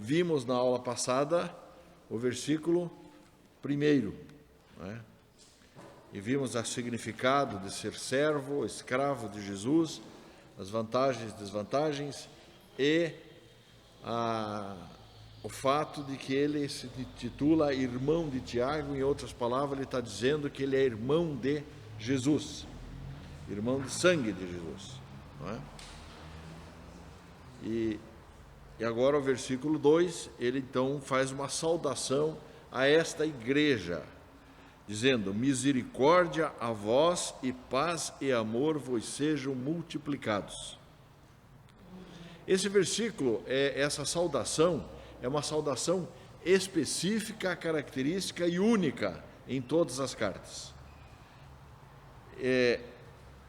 vimos na aula passada o versículo 1, né? E vimos o significado de ser servo, escravo de Jesus, as vantagens e desvantagens, e o fato de que ele se titula irmão de Tiago. Em outras palavras, ele está dizendo que ele é irmão de Jesus, irmão de sangue de Jesus, não é? E agora o versículo 2, ele então faz uma saudação a esta igreja, dizendo: misericórdia a vós e paz e amor vos sejam multiplicados. Esse versículo, essa saudação, é uma saudação específica, característica e única em todas as cartas.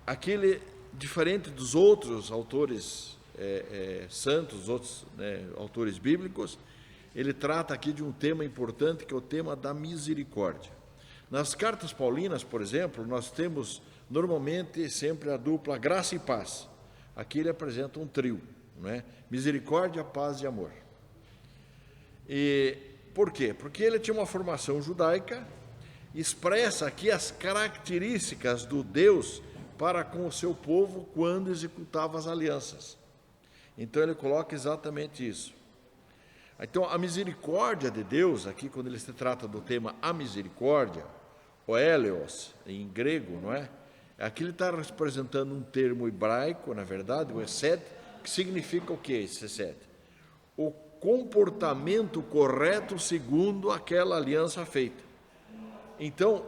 Aquele, diferente dos outros autores santos, outros autores bíblicos, ele trata aqui de um tema importante, que é o tema da misericórdia. Nas cartas paulinas, por exemplo, nós temos normalmente sempre a dupla graça e paz. Aqui ele apresenta um trio, não é? Misericórdia, paz e amor. E por quê? Porque ele tinha uma formação judaica, expressa aqui as características do Deus para com o seu povo quando executava as alianças. Então ele coloca exatamente isso. Então a misericórdia de Deus, aqui quando ele se trata do tema a misericórdia, o eleos, em grego, não é? Aqui ele está representando um termo hebraico, na verdade, o esed, que significa o que esse esed? O comportamento correto segundo aquela aliança feita. Então,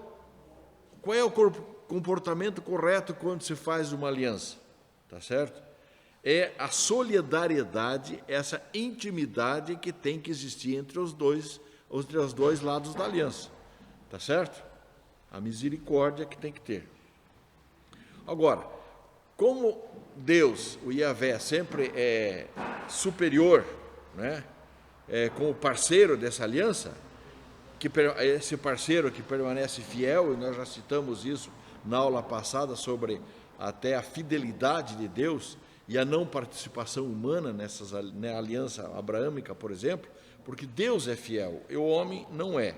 qual é o comportamento correto quando se faz uma aliança? Tá certo? É a solidariedade, essa intimidade que tem que existir entre os dois lados da aliança. Tá certo? A misericórdia que tem que ter. Agora, como Deus, o Yahvé, sempre é superior, né, como parceiro dessa aliança, esse parceiro que permanece fiel, e nós já citamos isso na aula passada sobre até a fidelidade de Deus e a não participação humana na aliança abraâmica, por exemplo, porque Deus é fiel e o homem não é.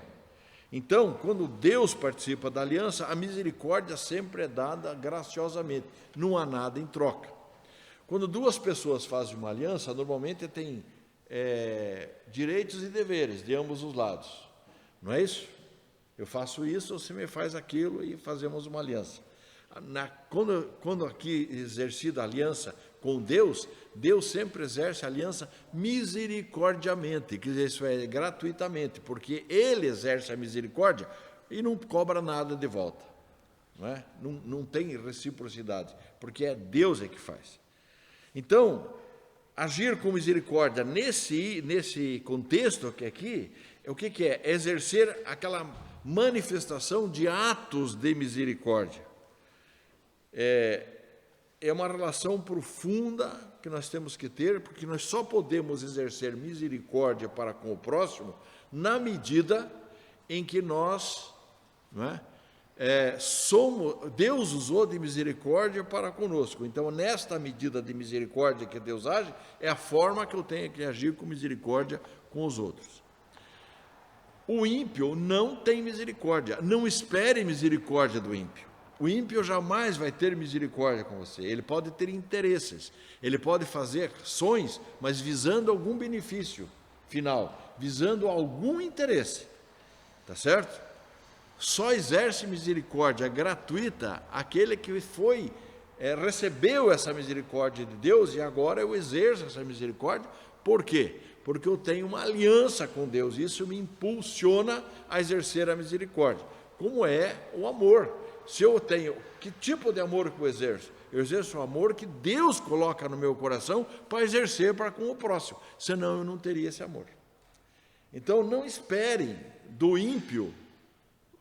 Então, quando Deus participa da aliança, a misericórdia sempre é dada graciosamente, não há nada em troca. Quando duas pessoas fazem uma aliança, normalmente tem direitos e deveres de ambos os lados, não é isso? Eu faço isso, você me faz aquilo e fazemos uma aliança. Quando aqui exercida a aliança com Deus, Deus sempre exerce a aliança misericordiamente, quer dizer, isso é gratuitamente, porque Ele exerce a misericórdia e não cobra nada de volta, não é? Não tem reciprocidade, porque é Deus que faz. Então, agir com misericórdia nesse contexto que aqui, o que é? É exercer aquela manifestação de atos de misericórdia. É uma relação profunda que nós temos que ter, porque nós só podemos exercer misericórdia para com o próximo na medida em que nós, não é? Deus usou de misericórdia para conosco. Então, nesta medida de misericórdia que Deus age, é a forma que eu tenho que agir com misericórdia com os outros. O ímpio não tem misericórdia. Não espere misericórdia do ímpio. O ímpio jamais vai ter misericórdia com você. Ele pode ter interesses, ele pode fazer ações, mas visando algum benefício final, visando algum interesse. Tá certo? Só exerce misericórdia gratuita aquele que recebeu essa misericórdia de Deus e agora eu exerço essa misericórdia. Por quê? Porque eu tenho uma aliança com Deus, isso me impulsiona a exercer a misericórdia, como é o amor. Se eu tenho, que tipo de amor que eu exerço? Eu exerço o amor que Deus coloca no meu coração para exercer para com o próximo, senão eu não teria esse amor. Então não esperem do ímpio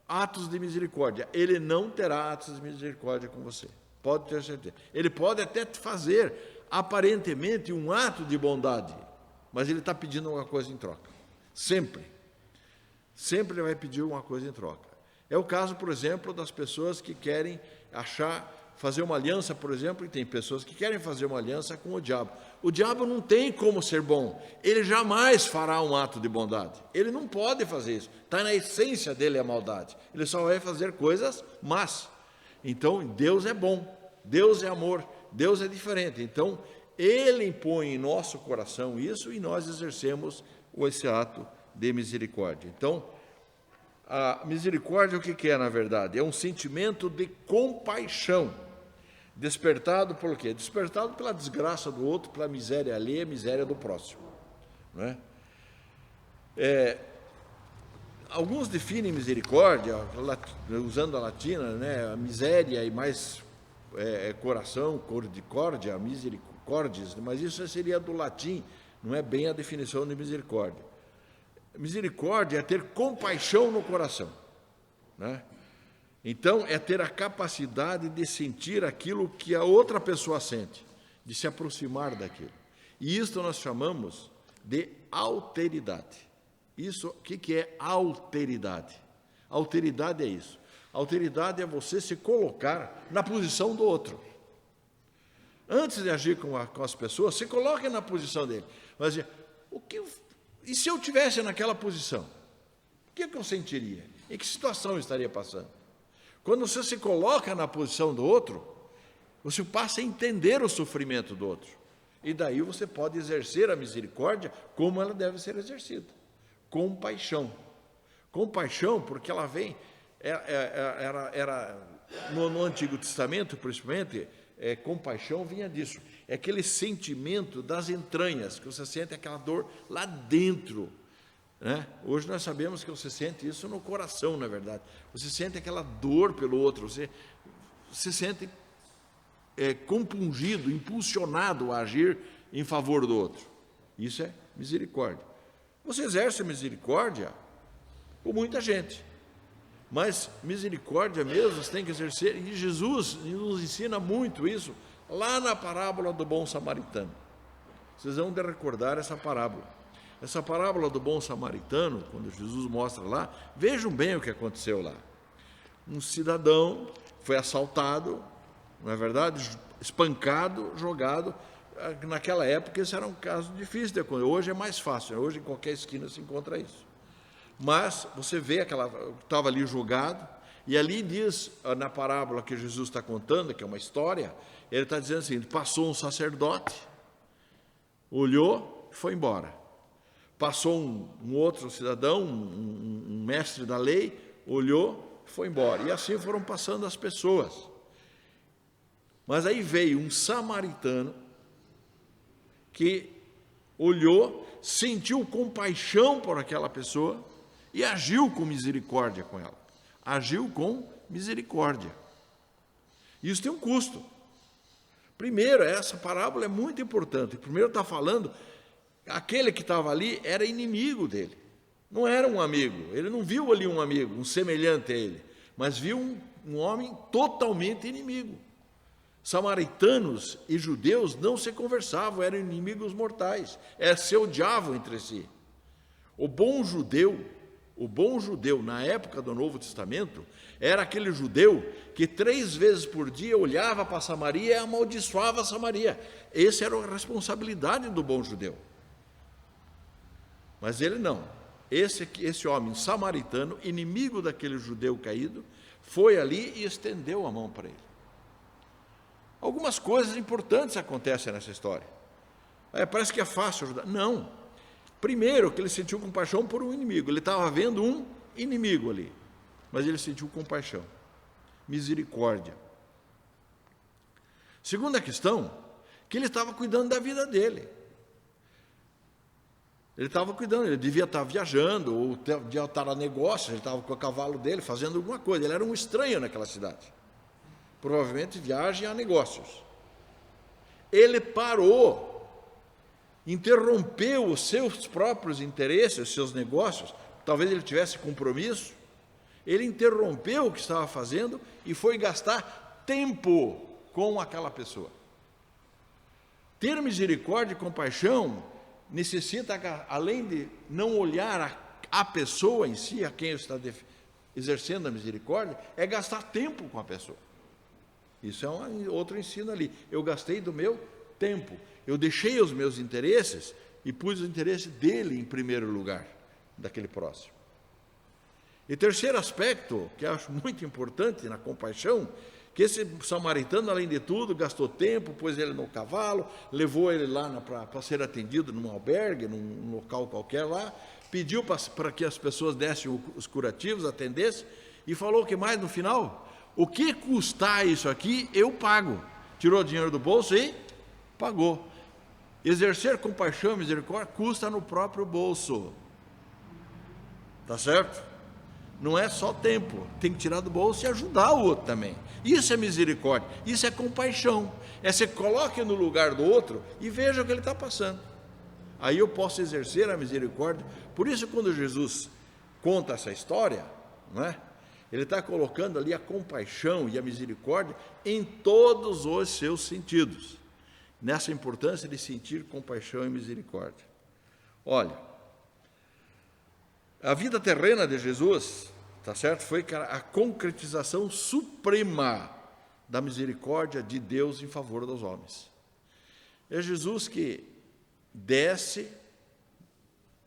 atos de misericórdia, ele não terá atos de misericórdia com você, pode ter certeza. Ele pode até fazer aparentemente um ato de bondade, mas ele está pedindo alguma coisa em troca, sempre ele vai pedir alguma coisa em troca. É o caso, por exemplo, das pessoas que querem achar fazer uma aliança, por exemplo, e tem pessoas que querem fazer uma aliança com o diabo. O diabo não tem como ser bom, ele jamais fará um ato de bondade, ele não pode fazer isso, está na essência dele a maldade, ele só vai fazer coisas más. Então, Deus é bom, Deus é amor, Deus é diferente. Então, ele impõe em nosso coração isso e nós exercemos esse ato de misericórdia. Então, a misericórdia, o que é, na verdade? É um sentimento de compaixão, despertado por quê? Despertado pela desgraça do outro, pela miséria alheia, miséria do próximo. Não é? Alguns definem misericórdia, usando a latina, né? A miséria e mais coração, cordicórdia, misericórdias, mas isso seria do latim, não é bem a definição de misericórdia. Misericórdia é ter compaixão no coração, né? Então, é ter a capacidade de sentir aquilo que a outra pessoa sente, de se aproximar daquilo. E isso nós chamamos de alteridade. Isso, o que é alteridade? Alteridade é isso. Alteridade é você se colocar na posição do outro. Antes de agir com as pessoas, se coloque na posição dele. Mas, e se eu estivesse naquela posição? O que eu sentiria? Em que situação eu estaria passando? Quando você se coloca na posição do outro, você passa a entender o sofrimento do outro. E daí você pode exercer a misericórdia como ela deve ser exercida. Compaixão. Compaixão, porque ela vem... no Antigo Testamento, principalmente, compaixão vinha disso. É aquele sentimento das entranhas, que você sente aquela dor lá dentro, né? Hoje nós sabemos que você sente isso no coração, na verdade. Você sente aquela dor pelo outro, você se sente compungido, impulsionado a agir em favor do outro. Isso é misericórdia. Você exerce misericórdia com muita gente, mas misericórdia mesmo você tem que exercer, e Jesus nos ensina muito isso, lá na parábola do bom samaritano. Vocês vão de recordar essa parábola. Essa parábola do bom samaritano, quando Jesus mostra lá, vejam bem o que aconteceu lá. Um cidadão foi assaltado, não é verdade? Espancado, jogado. Naquela época isso era um caso difícil de acontecer. Hoje é mais fácil, hoje em qualquer esquina se encontra isso. Mas você vê estava ali jogado, e ali diz, na parábola que Jesus está contando, que é uma história, ele está dizendo assim: passou um sacerdote, olhou e foi embora. Passou um outro cidadão, um mestre da lei, olhou e foi embora. E assim foram passando as pessoas. Mas aí veio um samaritano que olhou, sentiu compaixão por aquela pessoa e agiu com misericórdia com ela. Agiu com misericórdia. Isso tem um custo. Primeiro, essa parábola é muito importante. Primeiro está falando, aquele que estava ali era inimigo dele. Não era um amigo. Ele não viu ali um amigo, um semelhante a ele, mas viu um homem totalmente inimigo. Samaritanos e judeus não se conversavam, eram inimigos mortais, se odiavam entre si. O bom judeu, na época do Novo Testamento, era aquele judeu que 3 vezes por dia olhava para Samaria e amaldiçoava Samaria. Essa era a responsabilidade do bom judeu. Mas ele não. Esse homem samaritano, inimigo daquele judeu caído, foi ali e estendeu a mão para ele. Algumas coisas importantes acontecem nessa história. Parece que é fácil ajudar. Não. Primeiro, que ele sentiu compaixão por um inimigo. Ele estava vendo um inimigo ali, mas ele sentiu compaixão, misericórdia. Segunda questão, que ele estava cuidando da vida dele. Ele estava cuidando, ele devia estar viajando, ou devia estar a negócio, ele estava com o cavalo dele, fazendo alguma coisa. Ele era um estranho naquela cidade. Provavelmente viagem a negócios. Ele parou, interrompeu os seus próprios interesses, os seus negócios, talvez ele tivesse compromisso, ele interrompeu o que estava fazendo e foi gastar tempo com aquela pessoa. Ter misericórdia e compaixão necessita, além de não olhar a pessoa em si, a quem está exercendo a misericórdia, é gastar tempo com a pessoa. Isso é outro ensino ali. Eu gastei do meu tempo. Eu deixei os meus interesses e pus o interesse dele em primeiro lugar, daquele próximo. E terceiro aspecto, que eu acho muito importante na compaixão, que esse samaritano, além de tudo, gastou tempo, pôs ele no cavalo, levou ele lá para ser atendido num albergue, num local qualquer lá, pediu para que as pessoas dessem os curativos, atendessem, e falou que mais no final, o que custar isso aqui, eu pago. Tirou o dinheiro do bolso e pagou. Exercer compaixão e misericórdia custa no próprio bolso. Tá certo? Não é só tempo, tem que tirar do bolso e ajudar o outro também. Isso é misericórdia, isso é compaixão. É você coloque no lugar do outro e veja o que ele está passando. Aí eu posso exercer a misericórdia. Por isso, quando Jesus conta essa história, não é? Ele está colocando ali a compaixão e a misericórdia em todos os seus sentidos. Nessa importância de sentir compaixão e misericórdia. Olha, a vida terrena de Jesus, tá certo? Foi a concretização suprema da misericórdia de Deus em favor dos homens. É Jesus que desce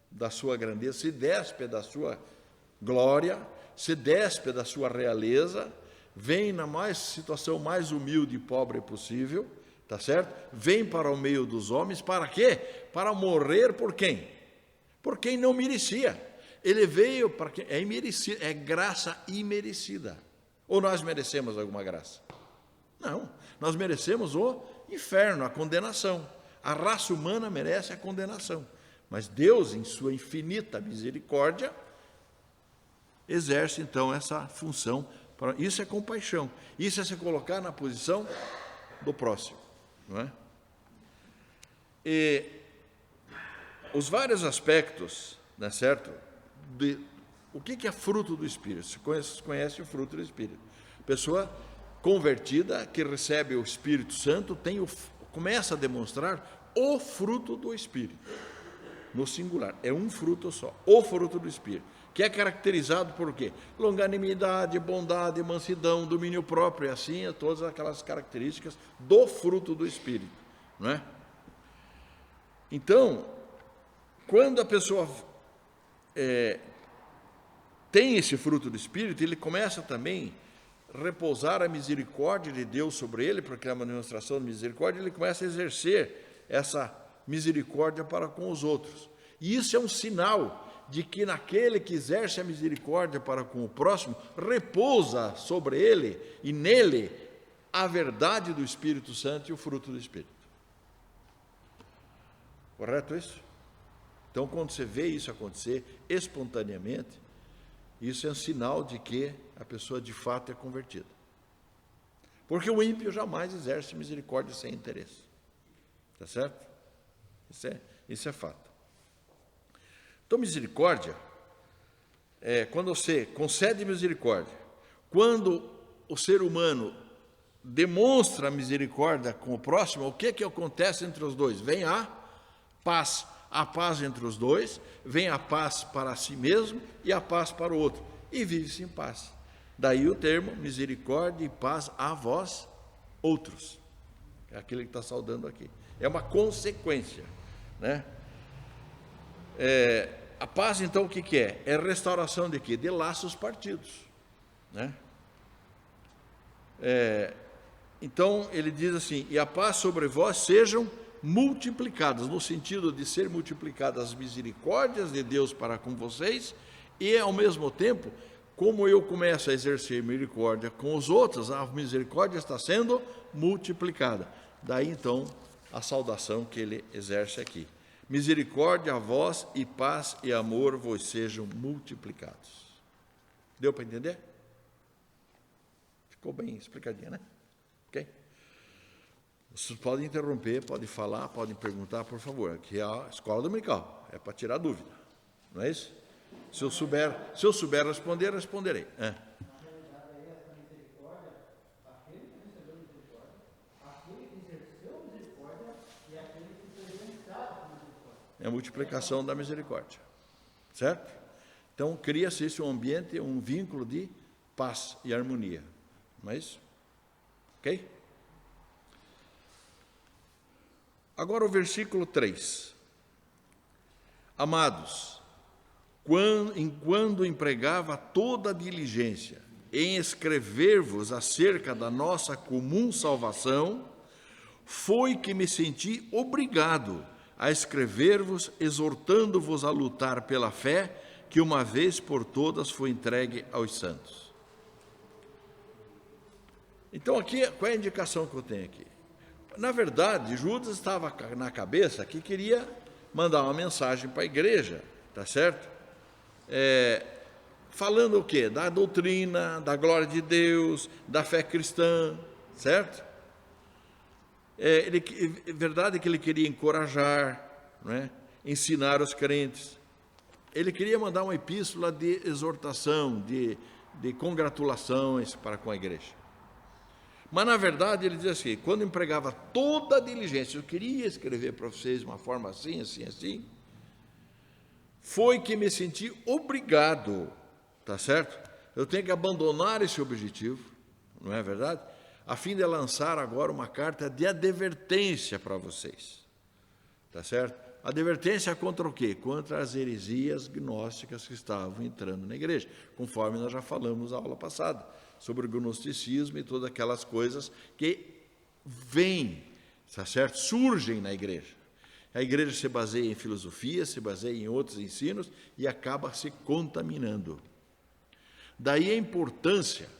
da sua grandeza, se despe da sua glória, se despe da sua realeza, vem na situação mais humilde e pobre possível, tá certo? Vem para o meio dos homens, para quê? Para morrer por quem? Por quem não merecia. Ele veio para quem é imerecido, é graça imerecida. Ou nós merecemos alguma graça? Não, nós merecemos o inferno, a condenação. A raça humana merece a condenação. Mas Deus, em sua infinita misericórdia, exerce então essa função. Isso é compaixão. Isso é se colocar na posição do próximo. Não é? E os vários aspectos, não é certo? O que é fruto do Espírito? Você conhece o fruto do Espírito. Pessoa convertida que recebe o Espírito Santo começa a demonstrar o fruto do Espírito. No singular, é um fruto só, o fruto do Espírito, que é caracterizado por quê? Longanimidade, bondade, mansidão, domínio próprio, e assim, todas aquelas características do fruto do Espírito, não é? Então, quando a pessoa tem esse fruto do Espírito, ele começa também a repousar a misericórdia de Deus sobre ele, porque é uma demonstração de misericórdia, ele começa a exercer essa misericórdia para com os outros. E isso é um sinal de que naquele que exerce a misericórdia para com o próximo, repousa sobre ele e nele a verdade do Espírito Santo e o fruto do Espírito. Correto isso? Então, quando você vê isso acontecer espontaneamente, isso é um sinal de que a pessoa de fato é convertida. Porque o ímpio jamais exerce misericórdia sem interesse. Está certo? Isso é fato. Então, misericórdia é quando você concede misericórdia, quando o ser humano demonstra misericórdia com o próximo, o que acontece entre os dois? Vem a paz entre os dois, vem a paz para si mesmo e a paz para o outro, e vive-se em paz. Daí o termo misericórdia e paz a vós outros, é aquele que está saudando aqui. É uma consequência, né? A paz, então, o que é? É restauração de quê? De laços partidos, né? Então, ele diz assim, e a paz sobre vós sejam multiplicadas, no sentido de ser multiplicadas as misericórdias de Deus para com vocês, e ao mesmo tempo, como eu começo a exercer misericórdia com os outros, a misericórdia está sendo multiplicada. Daí, então, a saudação que ele exerce aqui. Misericórdia a vós e paz e amor vos sejam multiplicados. Deu para entender? Ficou bem explicadinho, né? Ok? Vocês podem interromper, podem falar, podem perguntar, por favor. Aqui é a escola dominical, é para tirar dúvida. Não é isso? Se eu souber responder, responderei. É a multiplicação da misericórdia, certo? Então, cria-se esse ambiente, um vínculo de paz e harmonia, não é isso? Ok? Agora o versículo 3. Amados, quando empregava toda a diligência em escrever-vos acerca da nossa comum salvação, foi que me senti obrigado a escrever-vos, exortando-vos a lutar pela fé que uma vez por todas foi entregue aos santos. Então, aqui, qual é a indicação que eu tenho aqui? Na verdade, Judas estava na cabeça que queria mandar uma mensagem para a igreja, tá certo? Falando o quê? Da doutrina, da glória de Deus, da fé cristã, certo? É verdade que ele queria encorajar, não é? Ensinar os crentes. Ele queria mandar uma epístola de exortação, de congratulações para com a igreja. Mas, na verdade, ele diz assim, quando empregava toda a diligência, eu queria escrever para vocês de uma forma assim, assim, assim, foi que me senti obrigado, tá certo? Eu tenho que abandonar esse objetivo, não é verdade? A fim de lançar agora uma carta de advertência para vocês, tá certo? Advertência contra o quê? Contra as heresias gnósticas que estavam entrando na igreja, conforme nós já falamos na aula passada, sobre o gnosticismo e todas aquelas coisas que vêm, tá certo? Surgem na igreja. A igreja se baseia em filosofia, se baseia em outros ensinos e acaba se contaminando. Daí a importância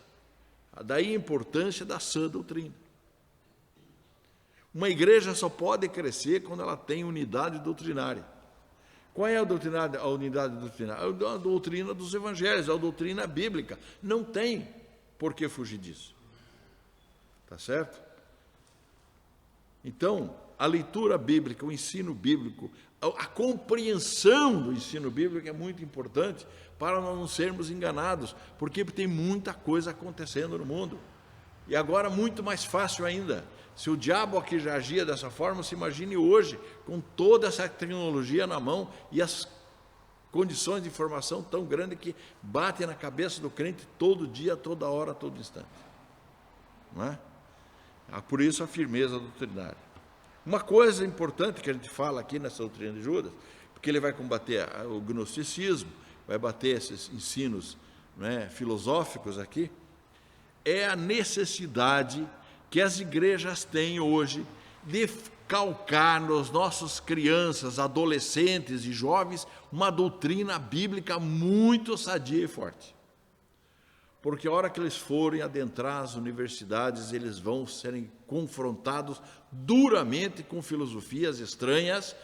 da sã doutrina. Uma igreja só pode crescer quando ela tem unidade doutrinária. Qual é a unidade doutrinária? A doutrina dos evangelhos, a doutrina bíblica. Não tem por que fugir disso. Tá certo? Então, a leitura bíblica, o ensino bíblico, a compreensão do ensino bíblico é muito importante para nós não sermos enganados, porque tem muita coisa acontecendo no mundo. E agora muito mais fácil ainda. Se o diabo aqui já agia dessa forma, se imagine hoje, com toda essa tecnologia na mão e as condições de informação tão grandes que batem na cabeça do crente todo dia, toda hora, todo instante. Não é? Por isso a firmeza doutrinária. Uma coisa importante que a gente fala aqui nessa doutrina de Judas, porque ele vai combater o gnosticismo, vai bater esses ensinos, não é, filosóficos aqui, é a necessidade que as igrejas têm hoje de calcar nos nossos crianças, adolescentes e jovens uma doutrina bíblica muito sadia e forte. Porque a hora que eles forem adentrar as universidades, eles vão serem confrontados duramente com filosofias estranhas,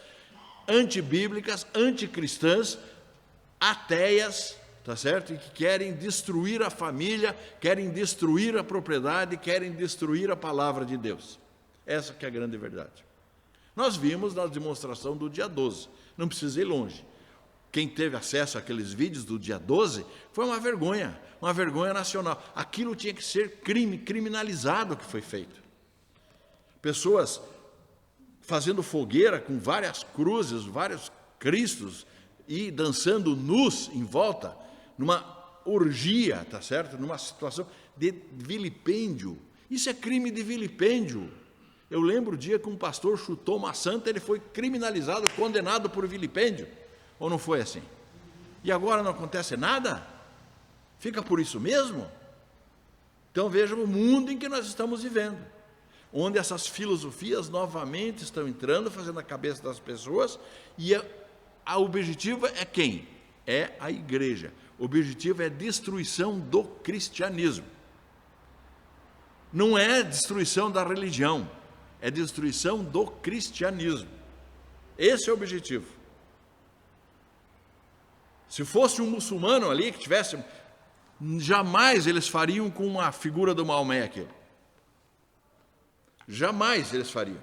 antibíblicas, anticristãs, ateias, tá certo? E que querem destruir a família, querem destruir a propriedade, querem destruir a palavra de Deus. Essa que é a grande verdade. Nós vimos na demonstração do dia 12, não precisa ir longe. Quem teve acesso àqueles vídeos do dia 12, foi uma vergonha nacional. Aquilo tinha que ser criminalizado o que foi feito. Pessoas fazendo fogueira com várias cruzes, vários cristos, e dançando nus em volta, numa orgia, tá certo? Numa situação de vilipêndio. Isso é crime de vilipêndio. Eu lembro o dia que um pastor chutou uma santa, ele foi criminalizado, condenado por vilipêndio. Ou não foi assim? E agora não acontece nada? Fica por isso mesmo? Então vejam o mundo em que nós estamos vivendo, onde essas filosofias novamente estão entrando, fazendo a cabeça das pessoas, e o objetivo é quem? É a igreja. O objetivo é a destruição do cristianismo. Não é destruição da religião, é destruição do cristianismo. Esse é o objetivo. Se fosse um muçulmano ali que tivesse, jamais eles fariam com uma figura do Maomé aquilo. Jamais eles fariam.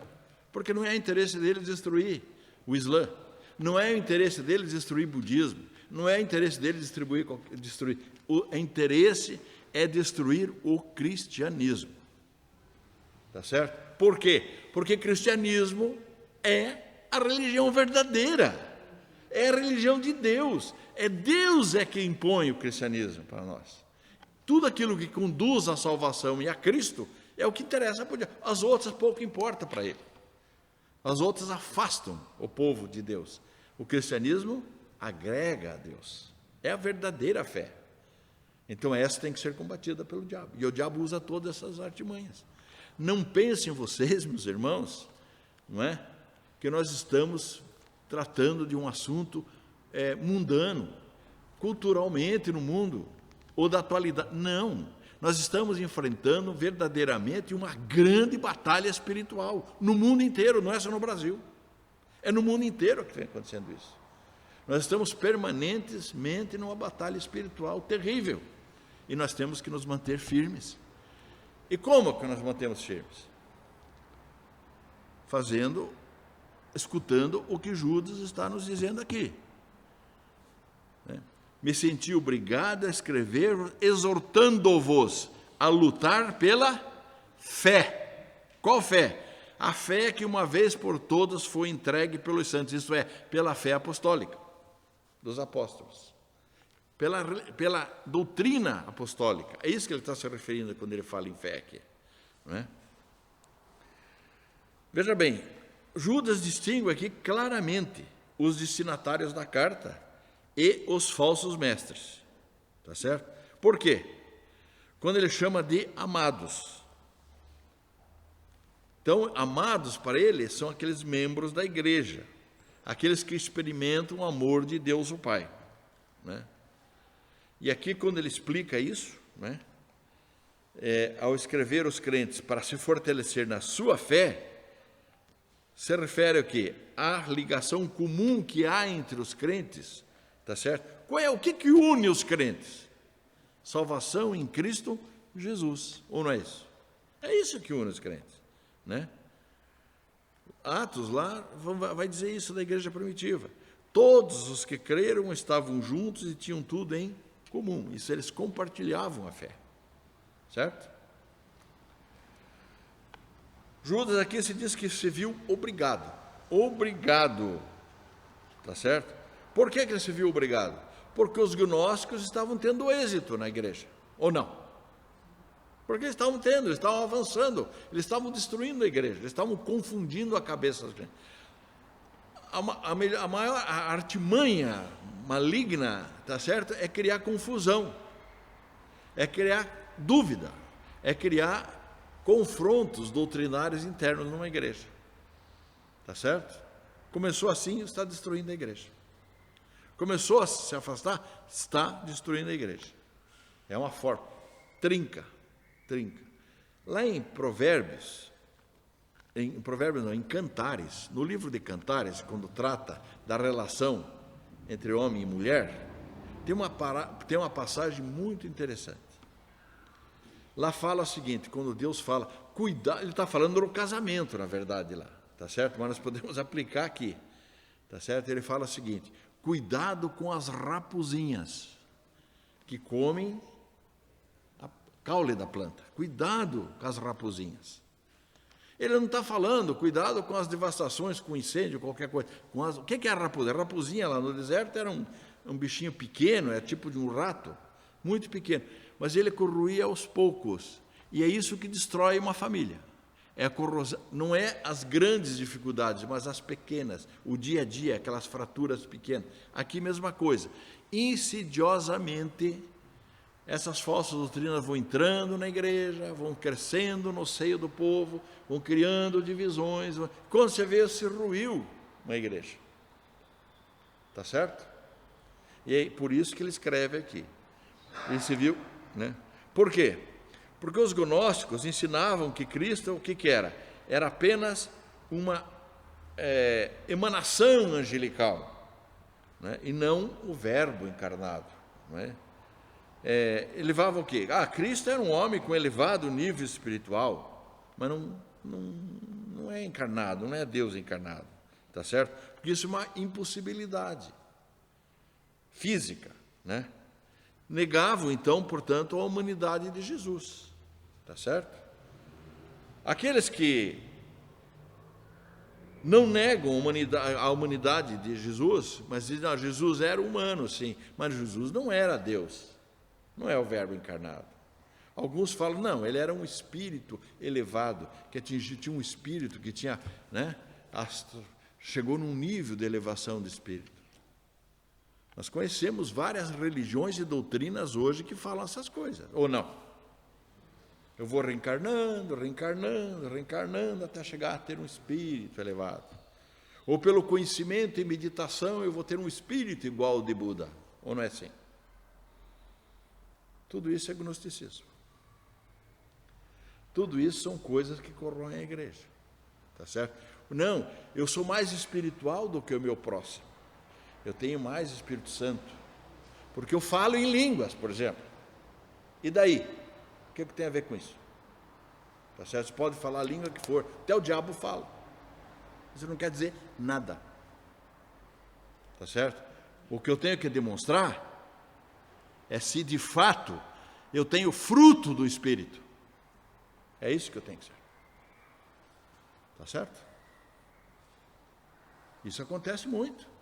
Porque não é interesse deles destruir o Islã. Não é interesse deles destruir o budismo. Não é interesse deles destruir. O interesse é destruir o cristianismo. Tá certo? Por quê? Porque cristianismo é a religião verdadeira. É a religião de Deus. Deus é quem impõe o cristianismo para nós. Tudo aquilo que conduz à salvação e a Cristo É o que interessa para o diabo. As outras pouco importa para ele. As outras afastam o povo de Deus. O cristianismo agrega a Deus. É a verdadeira fé. Então essa tem que ser combatida pelo diabo. E o diabo usa todas essas artimanhas. Não pensem vocês, meus irmãos, não é, que nós estamos tratando de um assunto mundano, culturalmente no mundo, ou da atualidade. Não, nós estamos enfrentando verdadeiramente uma grande batalha espiritual, no mundo inteiro, não é só no Brasil. É no mundo inteiro que está acontecendo isso. Nós estamos permanentemente numa batalha espiritual terrível, e nós temos que nos manter firmes. E como que nós mantemos firmes? Escutando o que Judas está nos dizendo aqui. Me senti obrigado a escrever, exortando-vos a lutar pela fé. Qual fé? A fé que uma vez por todas foi entregue pelos santos, isto é, pela fé apostólica dos apóstolos, pela doutrina apostólica. É isso que ele está se referindo quando ele fala em fé aqui. Não é? Veja bem, Judas distingue aqui claramente os destinatários da carta e os falsos mestres. Tá certo? Por quê? Quando ele chama de amados. Então, amados para ele são aqueles membros da igreja, aqueles que experimentam o amor de Deus o Pai. Né? E aqui, quando ele explica isso, né, ao escrever os crentes para se fortalecer na sua fé, se refere ao quê? À ligação comum que há entre os crentes, tá certo? O que une os crentes? Salvação em Cristo Jesus, ou não é isso? É isso que une os crentes, né? Atos lá vai dizer isso da igreja primitiva. Todos os que creram estavam juntos e tinham tudo em comum. Isso, eles compartilhavam a fé, certo? Judas aqui se diz que se viu obrigado, tá certo? Por que ele se viu obrigado? Porque os gnósticos estavam tendo êxito na igreja, ou não? Porque eles estavam avançando, eles estavam destruindo a igreja, eles estavam confundindo a cabeça das gente. A maior artimanha maligna, tá certo? É criar confusão, é criar dúvida, é criar confrontos doutrinários internos numa igreja. Tá certo? Começou assim, está destruindo a igreja. Começou a se afastar, está destruindo a igreja. É uma forma, trinca. Lá em Provérbios, em Cantares, no livro de Cantares, quando trata da relação entre homem e mulher, tem uma passagem muito interessante. Lá fala o seguinte, quando Deus fala, cuidado, ele está falando do casamento, na verdade, lá, tá certo? Mas nós podemos aplicar aqui, tá certo? Ele fala o seguinte, cuidado com as raposinhas que comem a caule da planta, cuidado com as raposinhas. Ele não está falando, cuidado com as devastações, com incêndio, qualquer coisa. O que é a raposa? A raposinha lá no deserto era um bichinho pequeno, é tipo de um rato, muito pequeno. Mas ele corroía aos poucos. E é isso que destrói uma família. É a corrosão, não é as grandes dificuldades, mas as pequenas, o dia a dia, aquelas fraturas pequenas. Aqui mesma coisa. Insidiosamente, essas falsas doutrinas vão entrando na igreja, vão crescendo no seio do povo, vão criando divisões. Quando você vê, se ruiu uma igreja. Tá certo? E é por isso que ele escreve aqui. Ele se viu, né? Por quê? Porque os gnósticos ensinavam que Cristo, o que era? Era apenas uma emanação angelical, né? E não o verbo encarnado, não é? Ele levava o quê? Cristo era um homem com elevado nível espiritual, mas não é encarnado, não é Deus encarnado, tá certo? Porque isso é uma impossibilidade física, né? Negavam, então, portanto, a humanidade de Jesus, tá certo? Aqueles que não negam a humanidade de Jesus, mas dizem, Jesus era humano, sim, mas Jesus não era Deus, não é o verbo encarnado. Alguns falam, não, ele era um espírito elevado, que tinha um espírito que tinha, né, chegou num nível de elevação de espírito. Nós conhecemos várias religiões e doutrinas hoje que falam essas coisas, ou não? Eu vou reencarnando, até chegar a ter um espírito elevado. Ou pelo conhecimento e meditação eu vou ter um espírito igual ao de Buda, ou não é assim? Tudo isso é gnosticismo. Tudo isso são coisas que corroem a igreja, tá certo? Não, eu sou mais espiritual do que o meu próximo. Eu tenho mais Espírito Santo, porque eu falo em línguas, por exemplo. E daí? O que tem a ver com isso? Tá certo? Você pode falar a língua que for, até o diabo fala. Isso não quer dizer nada. Tá certo? O que eu tenho que demonstrar é se de fato eu tenho fruto do Espírito. É isso que eu tenho que ser. Tá certo? Isso acontece muito.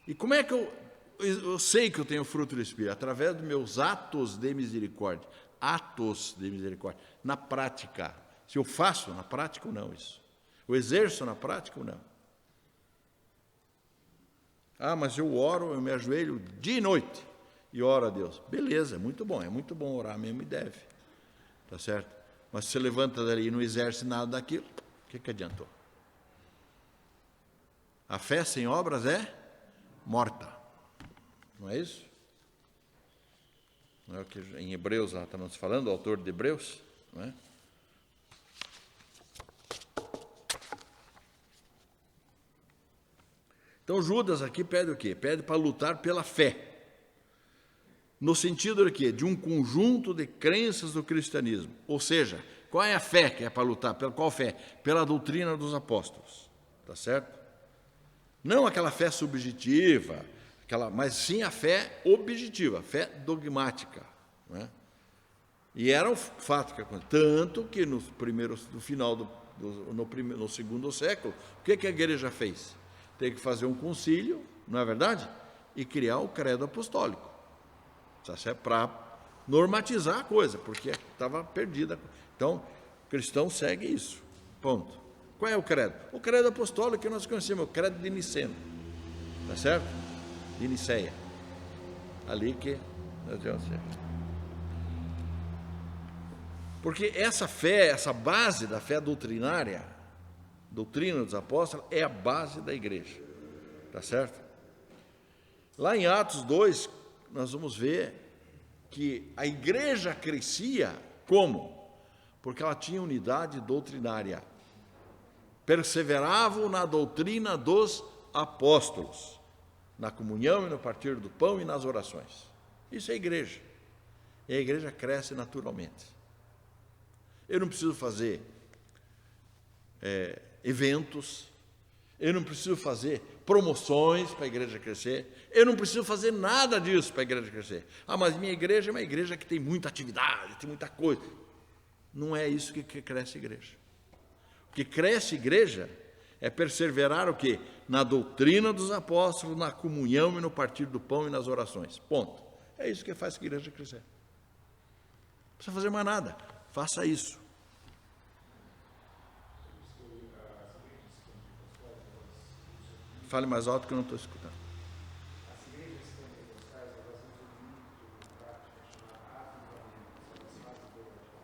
E como é que eu sei que eu tenho fruto do Espírito? Através dos meus atos de misericórdia. Atos de misericórdia. Na prática. Se eu faço na prática ou não isso. Eu exerço na prática ou não. Ah, mas eu oro, eu me ajoelho dia e noite e oro a Deus. Beleza, é muito bom orar mesmo e deve. Tá certo? Mas se você levanta dali e não exerce nada daquilo, o que adiantou? A fé sem obras é morta. Não é isso? Não é o que em Hebreus lá está nos falando, o autor de Hebreus, não é? Então Judas aqui pede o quê? Pede para lutar pela fé. No sentido de quê? De um conjunto de crenças do cristianismo. Ou seja, qual é a fé que é para lutar? Pela qual fé? Pela doutrina dos apóstolos. Tá certo? Não aquela fé subjetiva, mas sim a fé objetiva, a fé dogmática. Né? E era um fato que aconteceu. Tanto que no final no segundo século, o que a igreja fez? Tem que fazer um concílio, não é verdade? E criar o credo apostólico. Para normatizar a coisa, porque estava perdida. Então, o cristão segue isso. Ponto. Qual é o credo? O credo apostólico que nós conhecemos, o credo de Niceno. Está certo? De Niceia. Ali que nós devemos ser. Porque essa fé, essa base da fé doutrinária, doutrina dos apóstolos, é a base da igreja. Está certo? Lá em Atos 2, nós vamos ver que a igreja crescia como? Porque ela tinha unidade doutrinária. Perseveravam na doutrina dos apóstolos, na comunhão e no partir do pão e nas orações. Isso é igreja. E a igreja cresce naturalmente. Eu não preciso fazer eventos, eu não preciso fazer promoções para a igreja crescer, eu não preciso fazer nada disso para a igreja crescer. Ah, mas minha igreja é uma igreja que tem muita atividade, tem muita coisa. Não é isso que cresce a igreja. O que cresce a igreja é perseverar o quê? Na doutrina dos apóstolos, na comunhão e no partir do pão e nas orações. Ponto. É isso que faz a igreja crescer. Não precisa fazer mais nada. Faça isso. Fale mais alto que eu não estou escutando. As igrejas pentecostais, elas usam muito prática chamada avivamento.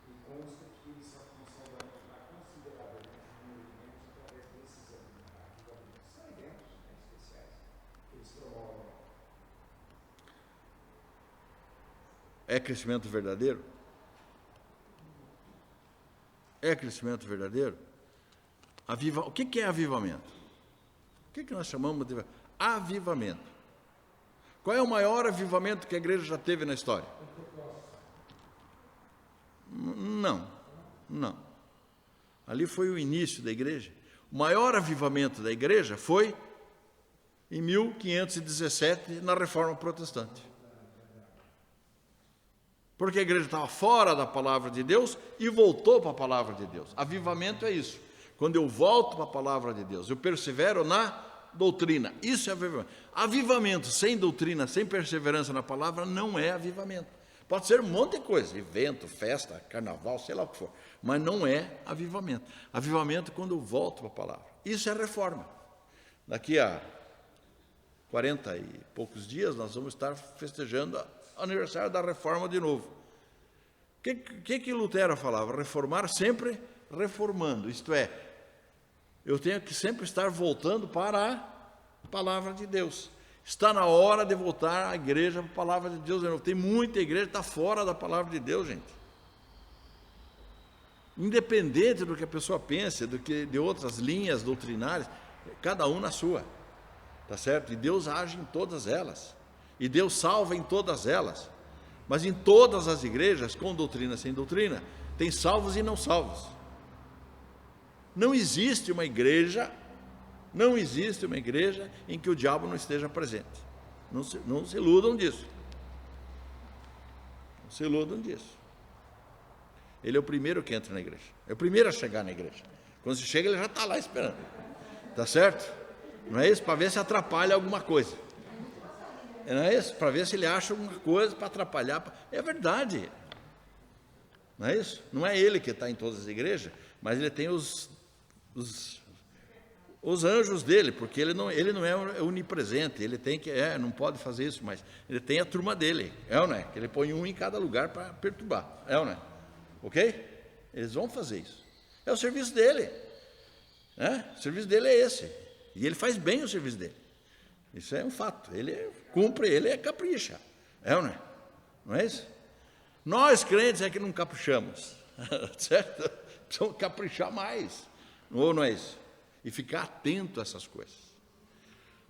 E consta que eles só conseguem aumentar consideravelmente o número de membros através desses avivamentos. São eventos especiais que eles promovem. É crescimento verdadeiro? É crescimento verdadeiro? O que é avivamento? O que nós chamamos de avivamento? Qual é o maior avivamento que a igreja já teve na história? Não. Ali foi o início da igreja. O maior avivamento da igreja foi em 1517, na Reforma Protestante. Porque a igreja estava fora da palavra de Deus e voltou para a palavra de Deus. Avivamento é isso. Quando eu volto para a palavra de Deus, eu persevero na doutrina. Isso é avivamento. Avivamento sem doutrina, sem perseverança na palavra, não é avivamento. Pode ser um monte de coisa, evento, festa, carnaval, sei lá o que for, mas não é avivamento. Avivamento é quando eu volto para a palavra. Isso é reforma. Daqui a 40 e poucos dias, nós vamos estar festejando o aniversário da reforma de novo. O que Lutero falava? Reformar sempre reformando, isto é, eu tenho que sempre estar voltando para a palavra de Deus. Está na hora de voltar à igreja para a palavra de Deus. Tem muita igreja que está fora da palavra de Deus, gente. Independente do que a pessoa pense, de outras linhas doutrinárias, cada um na sua, tá certo? E Deus age em todas elas, e Deus salva em todas elas, mas em todas as igrejas, com doutrina, sem doutrina, tem salvos e não salvos. Não existe uma igreja em que o diabo não esteja presente. Não se iludam disso. Não se iludam disso. Ele é o primeiro que entra na igreja. É o primeiro a chegar na igreja. Quando você chega, ele já está lá esperando. Tá certo? Não é isso? Para ver se atrapalha alguma coisa. Não é isso? Para ver se ele acha alguma coisa para atrapalhar. É verdade. Não é isso? Não é ele que está em todas as igrejas, mas ele tem os anjos dele, porque ele não é onipresente, ele tem que, não pode fazer isso, mas ele tem a turma dele, ou não é? Que ele põe um em cada lugar para perturbar, ou não é? Ok? Eles vão fazer isso. É o serviço dele. O serviço dele é esse. E ele faz bem o serviço dele. Isso é um fato. Ele cumpre, ele capricha. Ou não é? Não é isso? Nós, crentes, é que não caprichamos. Certo? Precisamos caprichar mais. Ou não é isso? E ficar atento a essas coisas.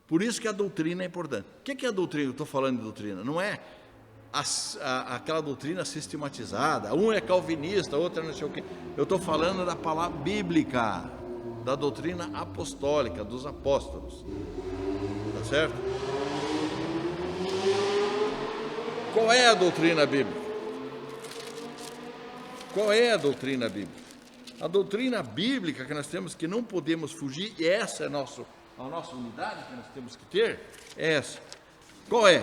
Por isso que a doutrina é importante. O que é a doutrina? Eu estou falando de doutrina. Não é aquela doutrina sistematizada. Um é calvinista, outro é não sei o quê. Eu estou falando da palavra bíblica, da doutrina apostólica, dos apóstolos. Está certo? Qual é a doutrina bíblica? Qual é a doutrina bíblica? A doutrina bíblica que nós temos, que não podemos fugir, e essa é a nossa unidade que nós temos que ter, é essa. Qual é?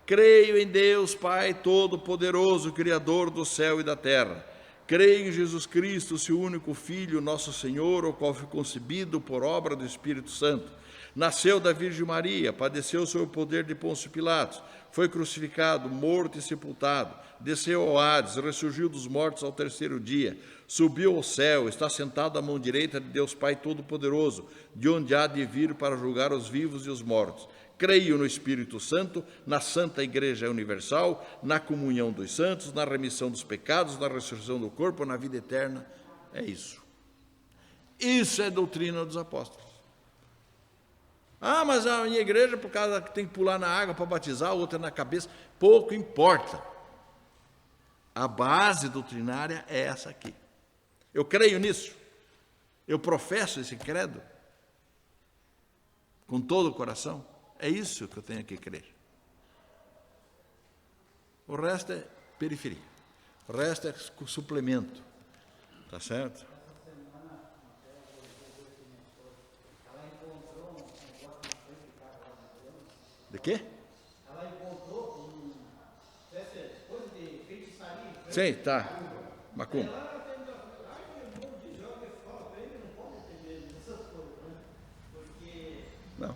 Creio em Deus Pai Todo-Poderoso, Criador do céu e da terra. Creio em Jesus Cristo, seu único Filho, nosso Senhor, o qual foi concebido por obra do Espírito Santo. Nasceu da Virgem Maria, padeceu sob o poder de Pôncio Pilatos, foi crucificado, morto e sepultado, desceu ao Hades, ressurgiu dos mortos ao terceiro dia, subiu ao céu, está sentado à mão direita de Deus Pai Todo-Poderoso, de onde há de vir para julgar os vivos e os mortos. Creio no Espírito Santo, na Santa Igreja Universal, na comunhão dos santos, na remissão dos pecados, na ressurreição do corpo, na vida eterna. É isso. Isso é a doutrina dos apóstolos. Mas a minha igreja, por causa que tem que pular na água para batizar, outra na cabeça, pouco importa. A base doutrinária é essa aqui. Eu creio nisso. Eu professo esse credo com todo o coração. É isso que eu tenho que crer. O resto é periferia. O resto é suplemento. Tá certo? De quê? Ela encontrou coisa de feitiçaria. Sim, tá. Macumba. Não.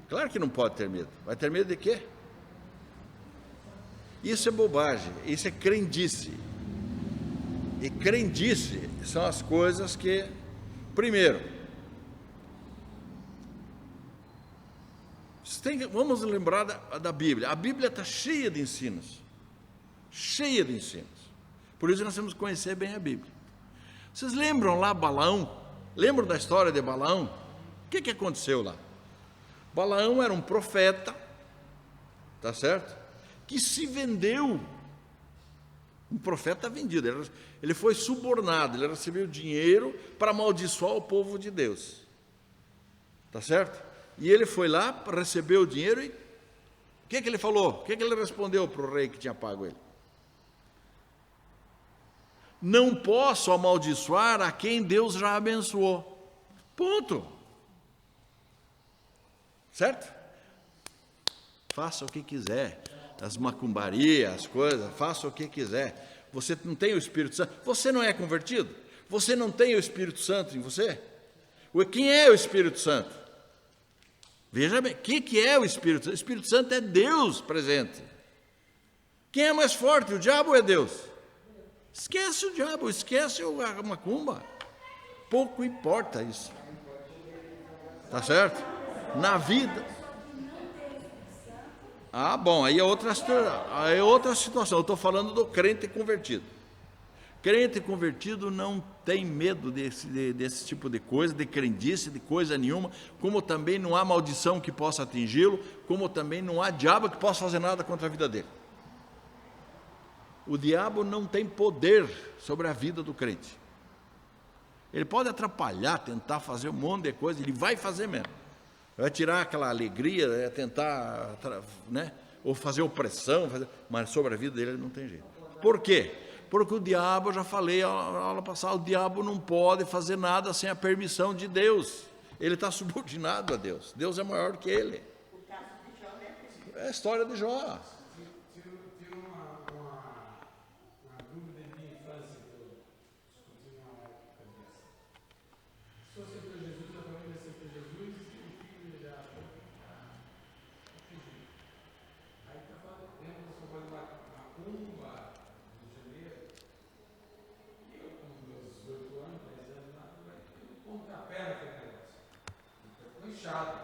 Claro que não pode ter medo. Vai ter medo de quê? Isso é bobagem. Isso é crendice. E crendice são as coisas que, primeiro, vamos lembrar da Bíblia. A Bíblia está cheia de ensinos. Cheia de ensinos. Por isso nós temos que conhecer bem a Bíblia. Vocês lembram lá Balaão? Lembram da história de Balaão? O que aconteceu lá? Balaão era um profeta, tá certo? Que se vendeu. Um profeta vendido, ele foi subornado, ele recebeu dinheiro para amaldiçoar o povo de Deus. Tá certo? E ele foi lá, recebeu o dinheiro e o que ele falou? O que ele respondeu para o rei que tinha pago ele? Não posso amaldiçoar a quem Deus já abençoou. Ponto. Certo? Faça o que quiser. As macumbarias, as coisas, faça o que quiser. Você não tem o Espírito Santo. Você não é convertido? Você não tem o Espírito Santo em você? Quem é o Espírito Santo? Veja bem, o que é o Espírito Santo? O Espírito Santo é Deus presente. Quem é mais forte, o diabo ou é Deus? Esquece o diabo, esquece a macumba. Pouco importa isso. Tá certo? Na vida. Bom, aí é outra situação. Eu estou falando do crente convertido. Crente convertido não tem medo desse tipo de coisa, de crendice, de coisa nenhuma, como também não há maldição que possa atingi-lo, como também não há diabo que possa fazer nada contra a vida dele. O diabo não tem poder sobre a vida do crente. Ele pode atrapalhar, tentar fazer um monte de coisa, ele vai fazer mesmo. Vai tirar aquela alegria, tentar, né, ou fazer opressão, mas sobre a vida dele ele não tem jeito. Por quê? Porque o diabo, eu já falei na aula passada, o diabo não pode fazer nada sem a permissão de Deus. Ele está subordinado a Deus. Deus é maior do que ele. O caso de Jó, né? É a história de Jó. Tira uma dúvida de minha infância que eu discuti numa época dessa. Se você for Jesus, a família aceita Jesus e o filho já fugiu. Aí está falando, lembra que você pode macumba no Rio de Janeiro? E eu, com meus 18 anos, 10 anos, vai ter um pontapé naquele negócio. Ficou inchado.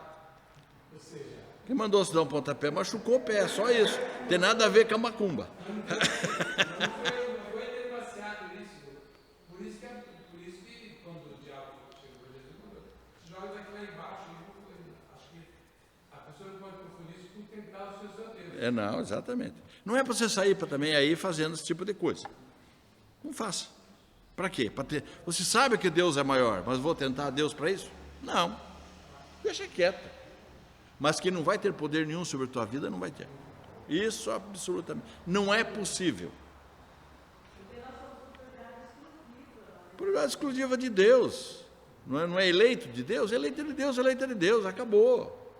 Ou seja, Quem mandou se dar um pontapé machucou o pé, só isso. Tem nada a ver com a macumba. não foi negociado isso. Por isso que quando o diabo chegou para Jesus, joga daqui lá embaixo. Acho que a pessoa não pode confundir isso com tentar os seus Deus. Não, exatamente. Não é para você sair também aí fazendo esse tipo de coisa. Não faça. Para quê? Você sabe que Deus é maior, mas vou tentar Deus para isso? Não. Deixa quieto. Mas que não vai ter poder nenhum sobre a tua vida, não vai ter. Isso absolutamente. Não é possível. Propriedade exclusiva de Deus. Não é eleito de Deus? Eleito de Deus, eleito de Deus. Acabou.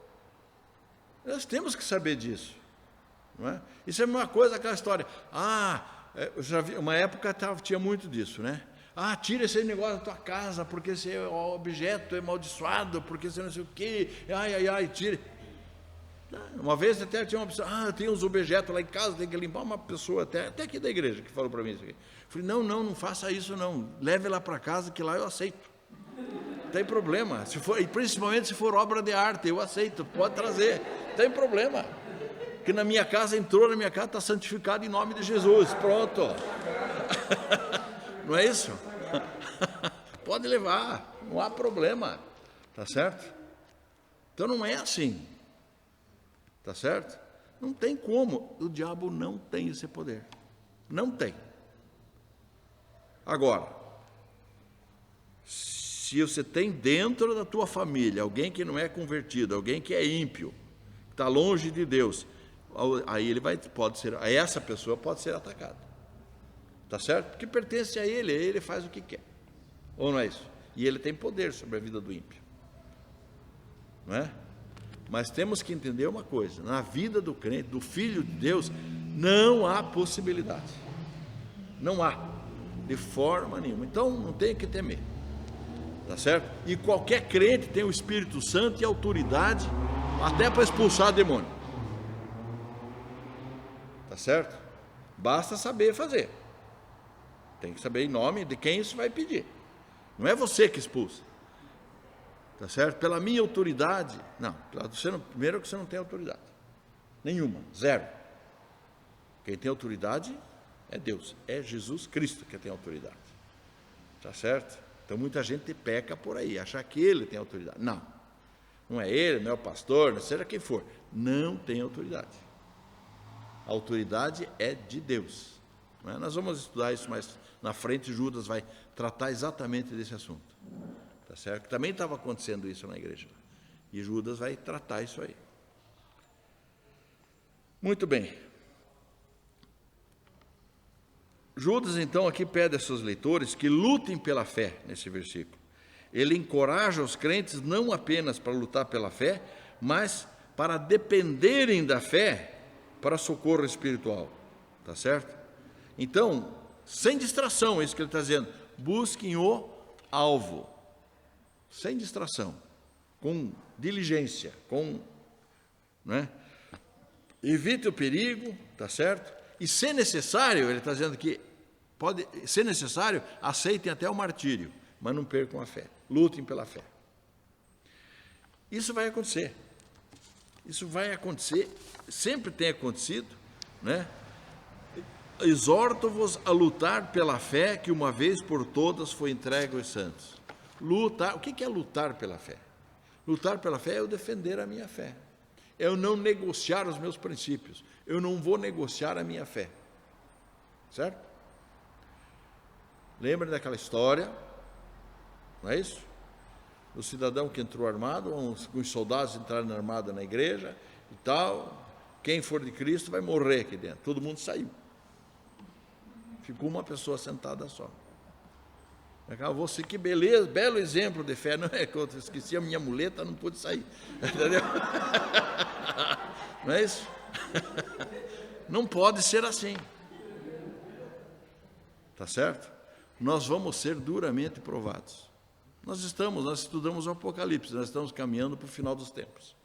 Nós temos que saber disso. Não é? Isso é uma coisa, aquela história. Eu já vi, uma época tinha muito disso, né? Tira esse negócio da tua casa, porque esse objeto é amaldiçoado, porque você não sei o quê, tire. Uma vez até tinha uma pessoa, tem uns objetos lá em casa, tem que limpar. Uma pessoa, até aqui da igreja, que falou para mim isso aqui. Falei, não faça isso não, leve lá para casa, que lá eu aceito. Não tem problema, e principalmente se for obra de arte, eu aceito, pode trazer, não tem problema. Que na minha casa, entrou na minha casa, está santificado em nome de Jesus, pronto. Não é isso? Pode levar, não há problema, tá certo? Então não é assim, tá certo? Não tem como, o diabo não tem esse poder, não tem. Agora, se você tem dentro da tua família alguém que não é convertido, alguém que é ímpio, que está longe de Deus, aí essa pessoa pode ser atacada. Tá certo? Porque pertence a ele faz o que quer. Ou não é isso? E ele tem poder sobre a vida do ímpio. Não é? Mas temos que entender uma coisa, na vida do crente, do filho de Deus, não há possibilidade. Não há, de forma nenhuma. Então não tem que temer. Tá certo? E qualquer crente tem o Espírito Santo e autoridade até para expulsar demônio. Tá certo? Basta saber fazer. Tem que saber em nome de quem isso vai pedir. Não é você que expulsa. Tá certo? Pela minha autoridade. Não, primeiro que você não tem autoridade. Nenhuma, zero. Quem tem autoridade é Deus. É Jesus Cristo que tem autoridade. Tá certo? Então muita gente peca por aí, achar que ele tem autoridade. Não. Não é ele, não é o pastor, não seja quem for. Não tem autoridade. A autoridade é de Deus. Não é? Nós vamos estudar isso mais na frente. Judas vai tratar exatamente desse assunto. Tá certo? Também estava acontecendo isso na igreja. E Judas vai tratar isso aí. Muito bem. Judas, então, aqui pede aos seus leitores que lutem pela fé, nesse versículo. Ele encoraja os crentes não apenas para lutar pela fé, mas para dependerem da fé para socorro espiritual. Tá certo? Então, sem distração, é isso que ele está dizendo. Busquem o alvo. Sem distração. Com diligência. Né? Evite o perigo, tá certo? E, se necessário, ele está dizendo que, pode ser necessário, aceitem até o martírio, mas não percam a fé. Lutem pela fé. Isso vai acontecer. Isso vai acontecer, sempre tem acontecido, né? Exorto-vos a lutar pela fé que uma vez por todas foi entregue aos santos. Lutar, o que é lutar pela fé? Lutar pela fé é eu defender a minha fé. É eu não negociar os meus princípios. Eu não vou negociar a minha fé. Certo? Lembra daquela história? Não é isso? O cidadão que entrou armado, uns soldados entraram armados na igreja e tal. Quem for de Cristo vai morrer aqui dentro. Todo mundo saiu. Ficou uma pessoa sentada só. Você, que beleza, belo exemplo de fé. Não é que eu esqueci a minha muleta, não pude sair. Entendeu? Não é isso? Não pode ser assim. Tá certo? Nós vamos ser duramente provados. Nós estudamos o Apocalipse, nós estamos caminhando para o final dos tempos.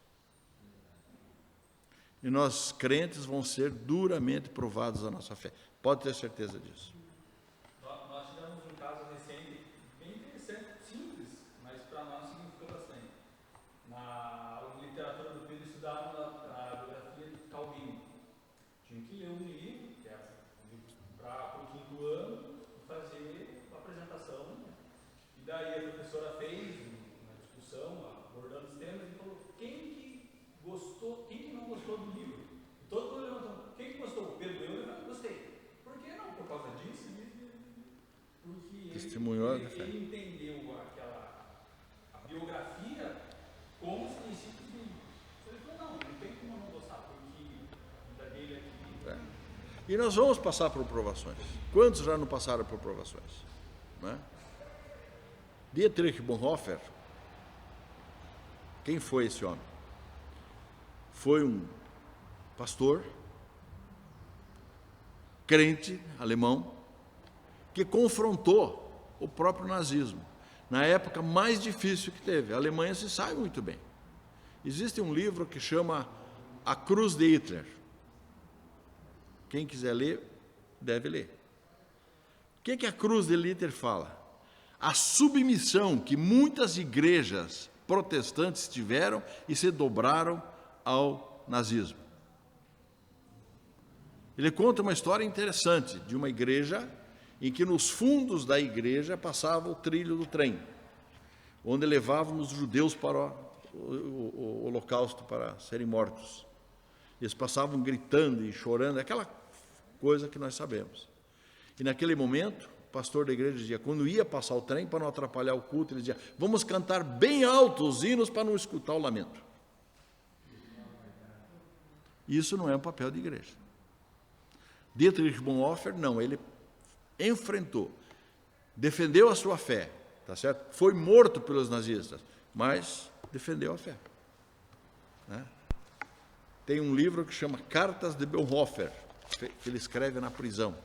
E nós, crentes, vamos ser duramente provados a nossa fé. Pode ter certeza disso. Nós tivemos um caso recente, bem interessante, simples, mas para nós significou bastante. Na literatura do Pedro, estudávamos a biografia de Calvino. Tinha que ler um livro, que é para o 5º ano, e fazer a apresentação. E daí a professora fez uma discussão, abordando os temas, e falou: quem que gostou, quem que não gostou do livro? E todo mundo levantou: quem que gostou? Pedro, eu não gostei. Por que não? Por causa disso? Porque ele entendeu a biografia como os princípios bíblicos. Ele falou: não tem como eu não gostar, porque a vida dele aqui. E nós vamos passar por provações. Quantos já não passaram por provações? Não é? Dietrich Bonhoeffer, quem foi esse homem? Foi um pastor, crente alemão, que confrontou o próprio nazismo, na época mais difícil que teve. A Alemanha se sai muito bem. Existe um livro que chama A Cruz de Hitler. Quem quiser ler, deve ler. O que a Cruz de Hitler fala? A submissão que muitas igrejas protestantes tiveram e se dobraram ao nazismo. Ele conta uma história interessante de uma igreja em que nos fundos da igreja passava o trilho do trem, onde levavam os judeus para o holocausto para serem mortos. Eles passavam gritando e chorando, aquela coisa que nós sabemos. E naquele momento, o pastor da igreja dizia, quando ia passar o trem, para não atrapalhar o culto, ele dizia, vamos cantar bem alto os hinos para não escutar o lamento. Isso não é um papel de igreja. Dietrich Bonhoeffer, não, ele enfrentou, defendeu a sua fé, tá certo? Foi morto pelos nazistas, mas defendeu a fé. Né? Tem um livro que chama Cartas de Bonhoeffer, que ele escreve na prisão.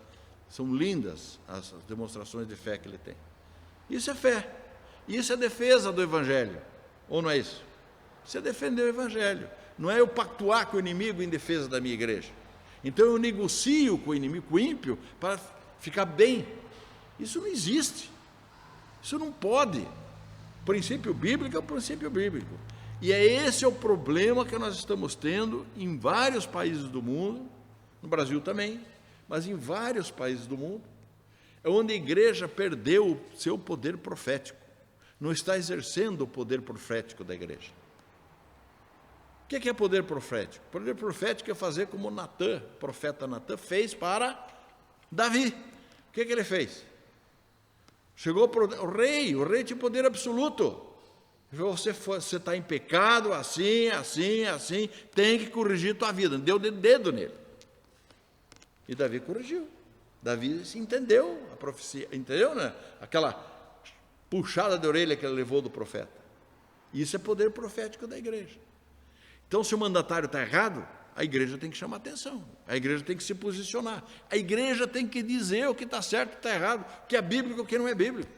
São lindas as demonstrações de fé que ele tem. Isso é fé. Isso é defesa do Evangelho. Ou não é isso? Isso é defender o Evangelho. Não é eu pactuar com o inimigo em defesa da minha igreja. Então eu negocio com o inimigo, com o ímpio, para ficar bem. Isso não existe. Isso não pode. O princípio bíblico é o princípio bíblico. E esse é o problema que nós estamos tendo em vários países do mundo, no Brasil também, mas em vários países do mundo, é onde a igreja perdeu o seu poder profético, não está exercendo o poder profético da igreja. O que é poder profético? Poder profético é fazer como Natã, o profeta Natã, fez para Davi. O que ele fez? Chegou para o rei tinha poder absoluto. Você está em pecado, assim, tem que corrigir tua vida. Deu dedo nele. E Davi corrigiu. Davi entendeu a profecia, entendeu, né? Aquela puxada de orelha que ele levou do profeta. Isso é poder profético da igreja. Então, se o mandatário está errado, a igreja tem que chamar atenção, a igreja tem que se posicionar, a igreja tem que dizer o que está certo e o que está errado, o que é bíblico e o que não é bíblico.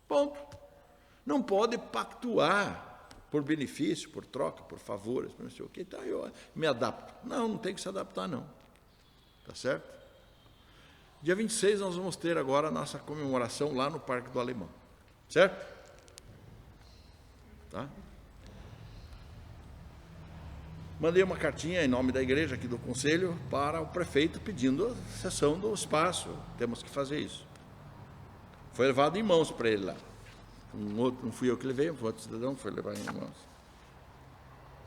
Ponto. Não pode pactuar por benefício, por troca, por favores, por não sei o que, então eu me adapto. Não tem que se adaptar, não. Tá certo? Dia 26 nós vamos ter agora a nossa comemoração lá no Parque do Alemão. Certo? Tá? Mandei uma cartinha em nome da igreja aqui do conselho para o prefeito pedindo a cessão do espaço. Temos que fazer isso. Foi levado em mãos para ele lá. Não fui eu que levei, um outro cidadão foi levar em mãos.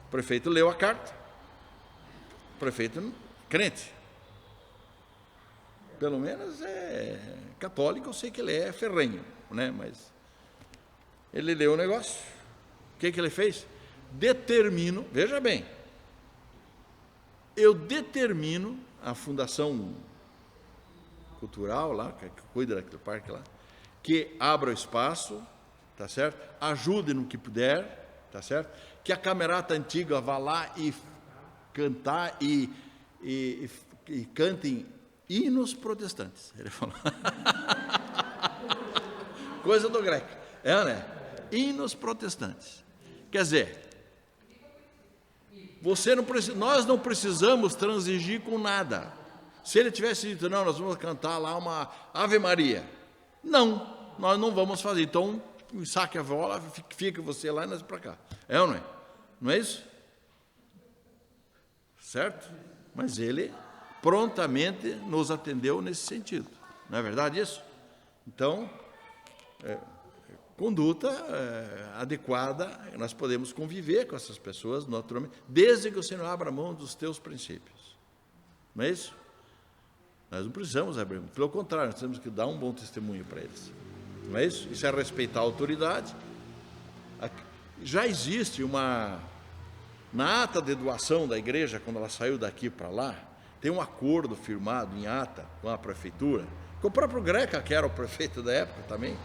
O prefeito leu a carta. O prefeito crente. Pelo menos é católico, eu sei que ele é ferrenho, né? Mas ele leu o negócio. O que ele fez? Determino, veja bem, eu determino a Fundação Cultural lá, que cuida daquele parque lá, que abra o espaço, tá certo? Ajude no que puder, tá certo? Que a camerata antiga vá lá e cantar e cantem hinos protestantes. Ele falou. Coisa do greco. Né? Hinos protestantes. Quer dizer, nós não precisamos transigir com nada. Se ele tivesse dito, não, nós vamos cantar lá uma Ave Maria. Não, nós não vamos fazer. Então, saque a bola, fica você lá e nós para cá. É ou não é? Não é isso? Certo? Mas ele prontamente nos atendeu nesse sentido. Não é verdade isso? Então, conduta adequada, nós podemos conviver com essas pessoas naturalmente, desde que você não abra mão dos teus princípios. Não é isso? Nós não precisamos abrir mão, pelo contrário, nós temos que dar um bom testemunho para eles. Não é isso? Isso é respeitar a autoridade. Já existe na ata de doação da igreja, quando ela saiu daqui para lá, tem um acordo firmado em ata com a prefeitura, com o próprio Greca, que era o prefeito da época também,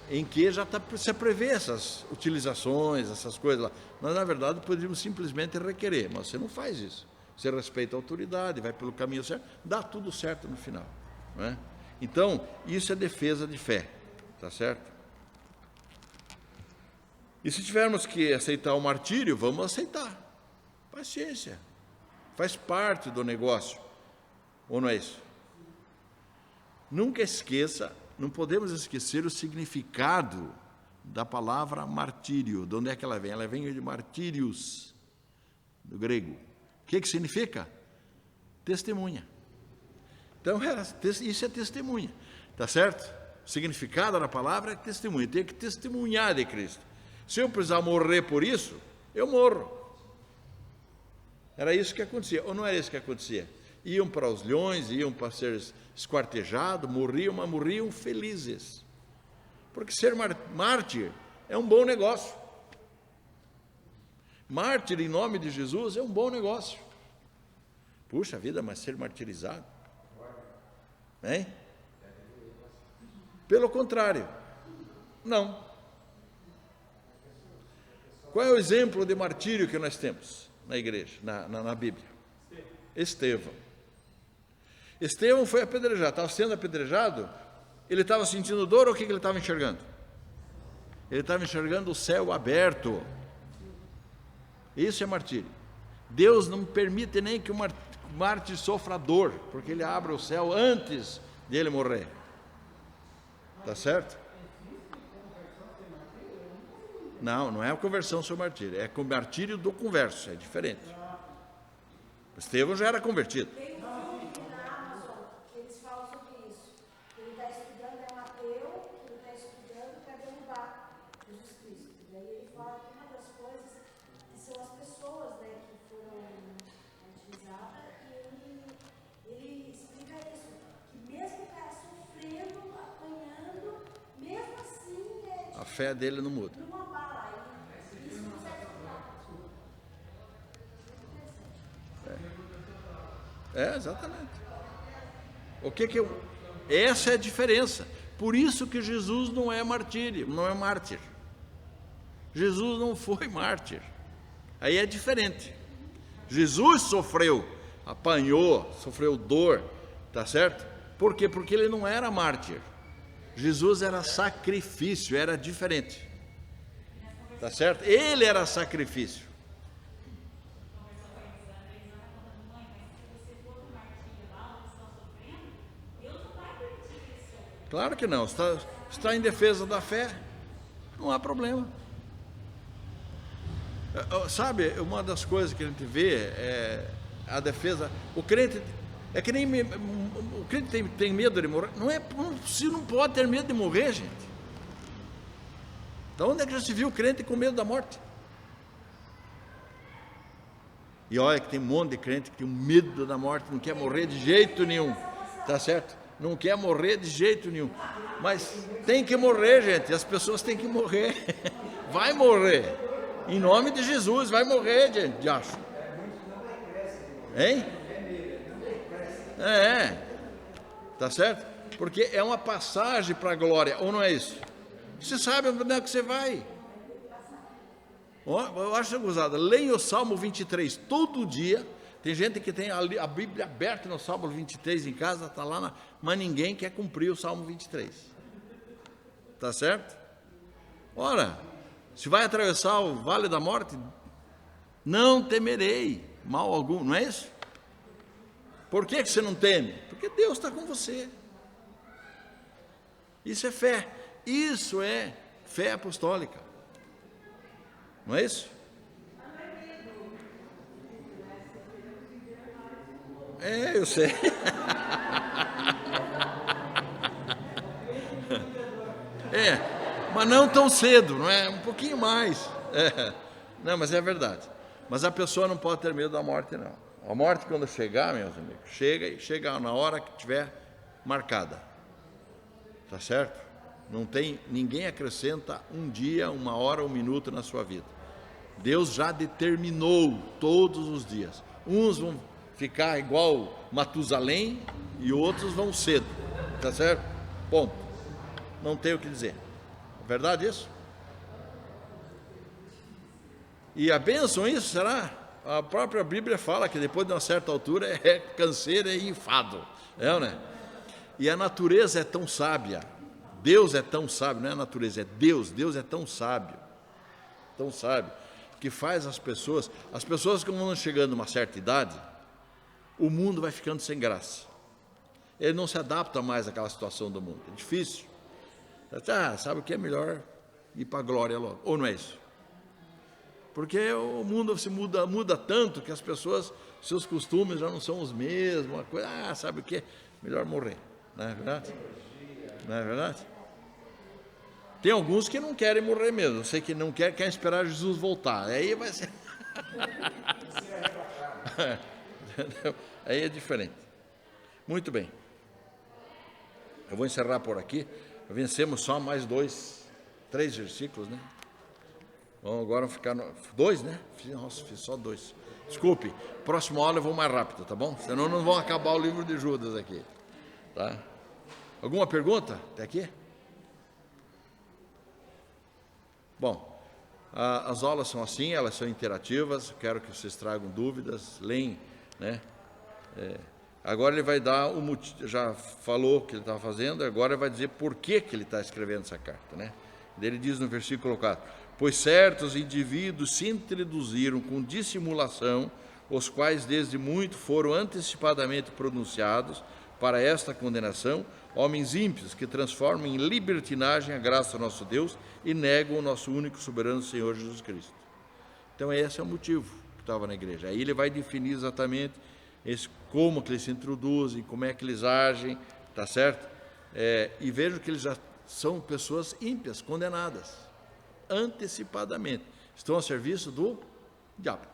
em que já se prevê essas utilizações, essas coisas lá. Nós, na verdade, poderíamos simplesmente requerer, mas você não faz isso. Você respeita a autoridade, vai pelo caminho certo, dá tudo certo no final. Não é? Então, isso é defesa de fé, tá certo? E se tivermos que aceitar o martírio, vamos aceitar. Paciência. Faz parte do negócio. Ou não é isso? Nunca esqueça, não podemos esquecer o significado da palavra martírio. De onde é que ela vem? Ela vem de martírios, do grego. O que significa? Testemunha. Então, isso é testemunha. Tá certo? O significado da palavra é testemunha. Tem que testemunhar de Cristo. Se eu precisar morrer por isso, eu morro. Era isso que acontecia, ou não era isso que acontecia? Iam para os leões, iam para ser esquartejados, morriam, mas morriam felizes. Porque ser mártir é um bom negócio. Mártir em nome de Jesus é um bom negócio. Puxa vida, mas ser martirizado? Hein? Pelo contrário, não. Qual é o exemplo de martírio que nós temos na igreja, na Bíblia? Estevão. Estevão foi apedrejado, estava sendo apedrejado, ele estava sentindo dor ou o que ele estava enxergando? Ele estava enxergando o céu aberto. Isso é martírio. Deus não permite nem que o mártir sofra dor, porque ele abre o céu antes de ele morrer. Tá certo? Não é a conversão sobre martírio, é o martírio do converso, é diferente. Estevão já era convertido. Tem um filme na Amazon que eles falam sobre isso. Ele está estudando, é um ateu, ele está estudando para derrubar Jesus Cristo. E daí ele fala que uma das coisas que são as pessoas, né, que foram utilizadas, e ele explica isso, que mesmo o cara sofrendo, apanhando, mesmo assim A fé dele não muda. numa bala, isso não serve para nada. Exatamente. Essa é a diferença. Por isso que Jesus não é martírio, não é mártir. Jesus não foi mártir. Aí é diferente. Jesus sofreu, apanhou, sofreu dor, tá certo? Por quê? Porque ele não era mártir. Jesus era sacrifício, era diferente. Tá certo? Ele era sacrifício. Claro que não. Está em defesa da fé, não há problema. Sabe, uma das coisas que a gente vê é a defesa. O crente é que nem o crente tem medo de morrer. Não pode ter medo de morrer, gente. Da onde é que já se viu o crente com medo da morte? E olha que tem um monte de crente que tem medo da morte, não quer morrer de jeito nenhum, tá certo? Não quer morrer de jeito nenhum. Mas tem que morrer, gente. As pessoas têm que morrer. Vai morrer. Em nome de Jesus, vai morrer, gente, de acho. Hein? Tá certo? Porque é uma passagem para a glória, ou não é isso? Você sabe onde é que você vai. Eu acho gozada. Leia o Salmo 23 todo dia. Tem gente que tem a Bíblia aberta no Salmo 23 em casa, está lá, mas ninguém quer cumprir o Salmo 23. Tá certo? Ora, se vai atravessar o vale da morte, não temerei mal algum, não é isso? Por que você não teme? Porque Deus está com você. Isso é fé. Isso é fé apostólica. Não é isso? Eu sei. Mas não tão cedo, não é? Um pouquinho mais. Não, mas é verdade. Mas a pessoa não pode ter medo da morte, não. A morte, quando chegar, meus amigos, chega na hora que tiver marcada. Tá certo? Ninguém acrescenta um dia, uma hora, um minuto na sua vida. Deus já determinou todos os dias. Uns vão ficar igual Matusalém e outros vão cedo. Tá certo? Ponto. Não tem o que dizer. É verdade isso? E a bênção isso, será? A própria Bíblia fala que depois de uma certa altura é canseira e enfado. Né? E a natureza é tão sábia. Deus é tão sábio, não é a natureza, é Deus. Deus é tão sábio, que faz as pessoas como vão chegando a uma certa idade, o mundo vai ficando sem graça. Ele não se adapta mais àquela situação do mundo, é difícil. Sabe o que é melhor? Ir para a glória logo, ou não é isso? Porque o mundo se muda tanto que as pessoas, seus costumes já não são os mesmos, uma coisa, sabe o que? Melhor morrer, não é verdade? Não é verdade? Tem alguns que não querem morrer mesmo. Eu sei que não querem esperar Jesus voltar. Aí vai ser. Aí é diferente. Muito bem. Eu vou encerrar por aqui. Vencemos só mais 3 versículos, né? Vamos agora ficar 2, né? Nossa, fiz só 2. Desculpe, próxima aula eu vou mais rápido, tá bom? Senão não vão acabar o livro de Judas aqui. Tá? Alguma pergunta até aqui? Bom, as aulas são assim, elas são interativas, quero que vocês tragam dúvidas, leem, né? Agora ele vai dar o motivo, já falou o que ele estava fazendo, agora ele vai dizer por que ele está escrevendo essa carta, né? Ele diz no versículo 4, pois certos indivíduos se introduziram com dissimulação, os quais desde muito foram antecipadamente pronunciados para esta condenação, homens ímpios que transformam em libertinagem a graça do nosso Deus e negam o nosso único soberano Senhor Jesus Cristo. Então esse é o motivo que estava na igreja. Aí ele vai definir exatamente como que eles se introduzem, como é que eles agem, tá certo? E vejo que eles já são pessoas ímpias, condenadas, antecipadamente. Estão a serviço do diabo.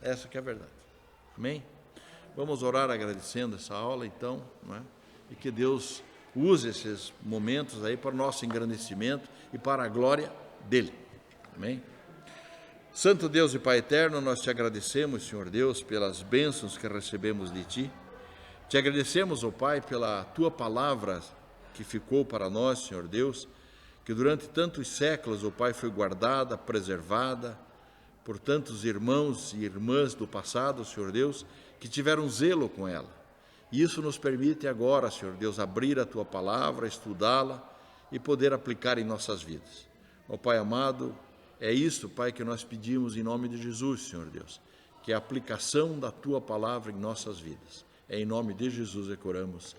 Essa que é a verdade. Amém? Vamos orar agradecendo essa aula, então, não é? E que Deus use esses momentos aí para o nosso engrandecimento e para a glória dEle. Amém? Santo Deus e Pai eterno, nós te agradecemos, Senhor Deus, pelas bênçãos que recebemos de Ti. Te agradecemos, ó Pai, pela Tua palavra que ficou para nós, Senhor Deus, que durante tantos séculos, ó Pai, foi guardada, preservada por tantos irmãos e irmãs do passado, Senhor Deus, que tiveram zelo com ela. E isso nos permite agora, Senhor Deus, abrir a Tua palavra, estudá-la e poder aplicar em nossas vidas. Ó Pai amado, é isso, Pai, que nós pedimos em nome de Jesus, Senhor Deus, que é a aplicação da Tua palavra em nossas vidas. É em nome de Jesus que oramos.